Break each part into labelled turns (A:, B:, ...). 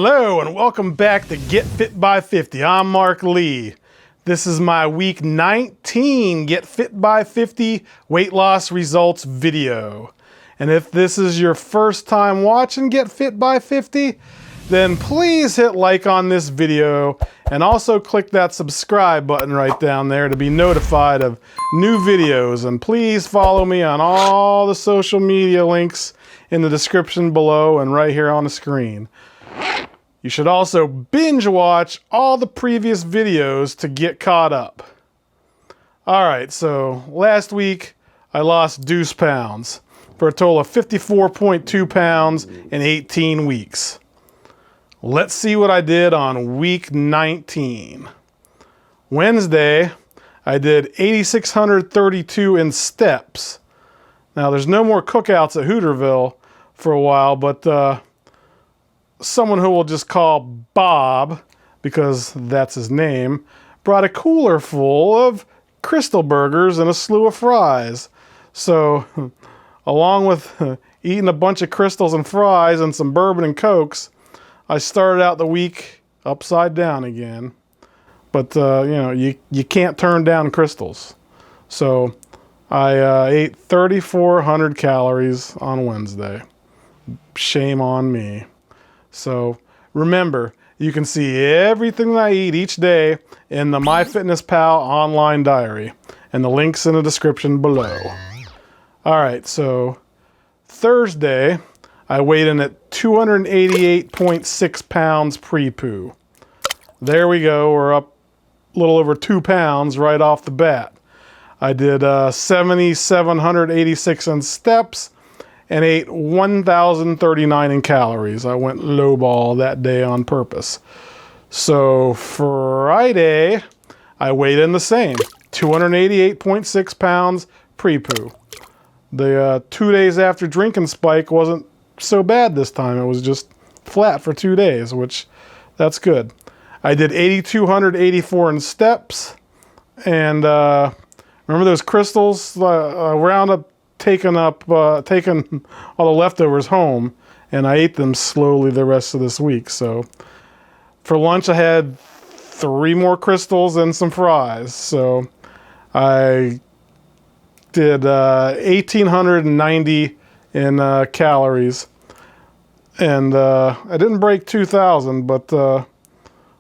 A: Hello and welcome back to Get Fit by 50. I'm Mark Lee. This is my week 19 Get Fit by 50 weight loss results video. And if this is your first time watching Get Fit by 50, then please hit like on this video and also click that subscribe button right down there to be notified of new videos. And please follow me on all the social media links in the description below and right here on the screen. You should also binge watch all the previous videos to get caught up. Alright, so last week I lost DEUCE pounds for a total of 54.2 pounds in 18 weeks. Let's see what I did on week 19. Wednesday, I did 8,632 in steps. Now there's no more cookouts at Hooterville for a while, but someone who we'll just call Bob, because that's his name, brought a cooler full of Krystal burgers and a slew of fries. So, along with eating a bunch of Krystals and fries and some bourbon and cokes, I started out the week upside down again. But, you know, you can't turn down Krystals. So, I ate 3,400 calories on Wednesday. Shame on me. So remember, you can see everything I eat each day in the MyFitnessPal online diary, and the link's in the description below. Alright, so Thursday, I weighed in at 288.6 pounds pre-poo. There we go, we're up a little over 2 pounds right off the bat. I did 7,786 in steps, and ate 1,039 in calories. I went lowball that day on purpose. So Friday, I weighed in the same, 288.6 pounds pre-poo. The 2 days after drinking spike wasn't so bad this time. It was just flat for 2 days, which that's good. I did 8,284 in steps, and remember those Krystals? Round up taken all the leftovers home, and I ate them slowly the rest of this week. So for lunch I had 3 more Krystals and some fries. So I did 1,890 in calories, and I didn't break 2,000, but the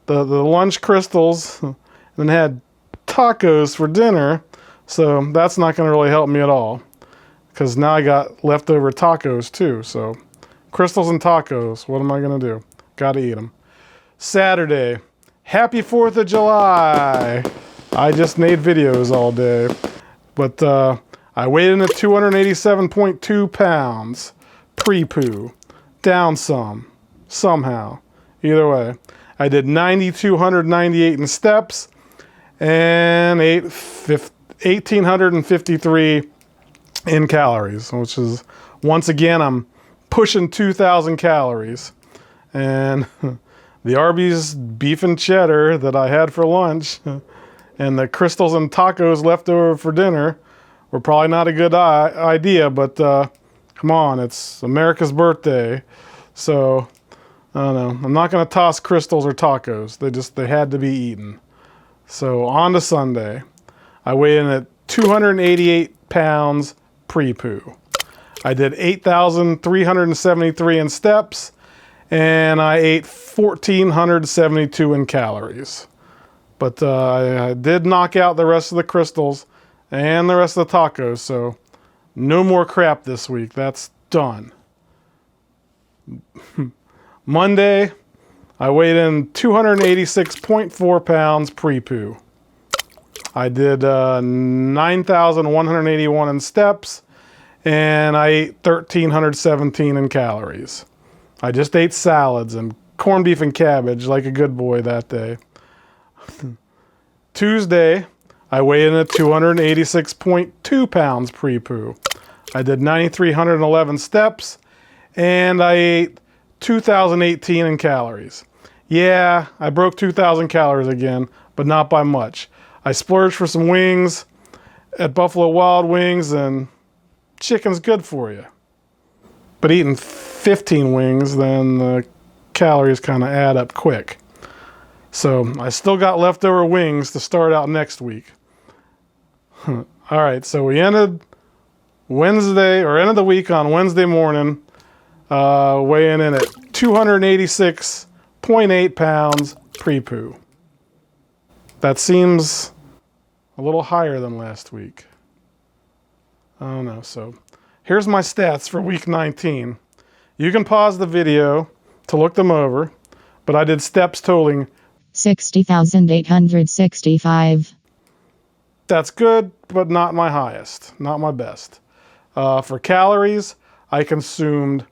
A: lunch Krystals, and then had tacos for dinner, so that's not going to really help me at all. Because now I got leftover tacos too. So Krystals and tacos, what am I going to do? Gotta eat them. Saturday, happy 4th of July. I just made videos all day. But I weighed in at 287.2 pounds pre-poo. Down some, somehow. Either way. I did 9,298 in steps and ate 1,853 in calories, which is, once again, I'm pushing 2,000 calories. And the Arby's beef and cheddar that I had for lunch and the Krystals and tacos left over for dinner were probably not a good idea, but come on, it's America's birthday. So, I don't know. I'm not going to toss Krystals or tacos. They had to be eaten. So, on to Sunday. I weighed in at 288 pounds pre-poo. I did 8,373 in steps, and I ate 1,472 in calories. But I did knock out the rest of the Krystals and the rest of the tacos, so no more crap this week. That's done. Monday, I weighed in 286.4 pounds pre-poo. I did 9,181 in steps, and I ate 1,317 in calories. I just ate salads and corned beef and cabbage like a good boy that day. Tuesday, I weighed in at 286.2 pounds pre-poo. I did 9,311 steps, and I ate 2,018 in calories. Yeah, I broke 2,000 calories again, but not by much. I splurged for some wings at Buffalo Wild Wings, and chicken's good for you. But eating 15 wings, then calories kind of add up quick. So I still got leftover wings to start out next week. All right, so we ended ended the week on Wednesday morning, weighing in at 286.8 pounds pre-poo. That seems a little higher than last week. I don't know. So here's my stats for week 19. You can pause the video to look them over, but I did steps totaling
B: 60,865.
A: That's good, but not my highest, not my best. For calories, I consumed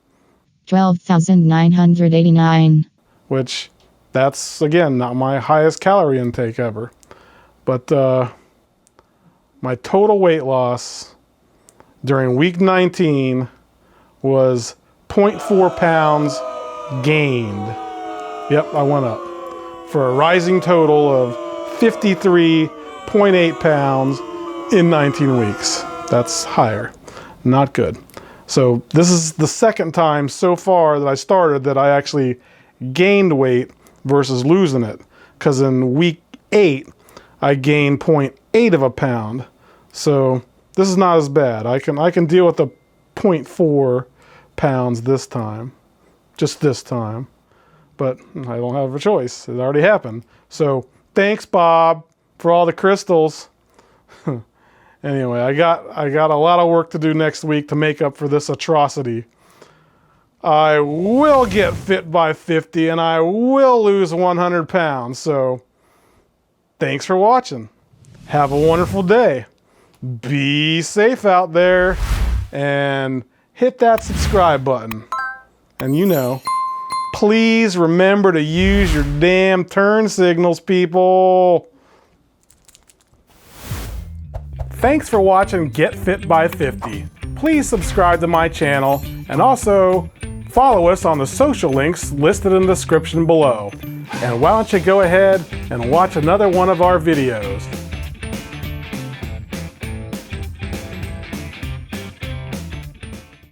B: 12,989.
A: Which that's, again, not my highest calorie intake ever. But my total weight loss during week 19 was 0.4 pounds gained. Yep, I went up for a rising total of 53.8 pounds in 19 weeks. That's higher. Not good. So this is the second time so far that I started that I actually gained weight versus losing it. Because in week 8, I gained 0.8 of a pound. So this is not as bad. I can deal with the 0.4 pounds this time. Just this time. But I don't have a choice. It already happened. So thanks, Bob, for all the Krystals. Anyway, I got a lot of work to do next week to make up for this atrocity. I will get fit by 50 and I will lose 100 pounds. So thanks for watching. Have a wonderful day. Be safe out there and hit that subscribe button. And you know, please remember to use your damn turn signals, people. Thanks for watching Get Fit by 50. Please subscribe to my channel and also follow us on the social links listed in the description below. And why don't you go ahead and watch another one of our videos.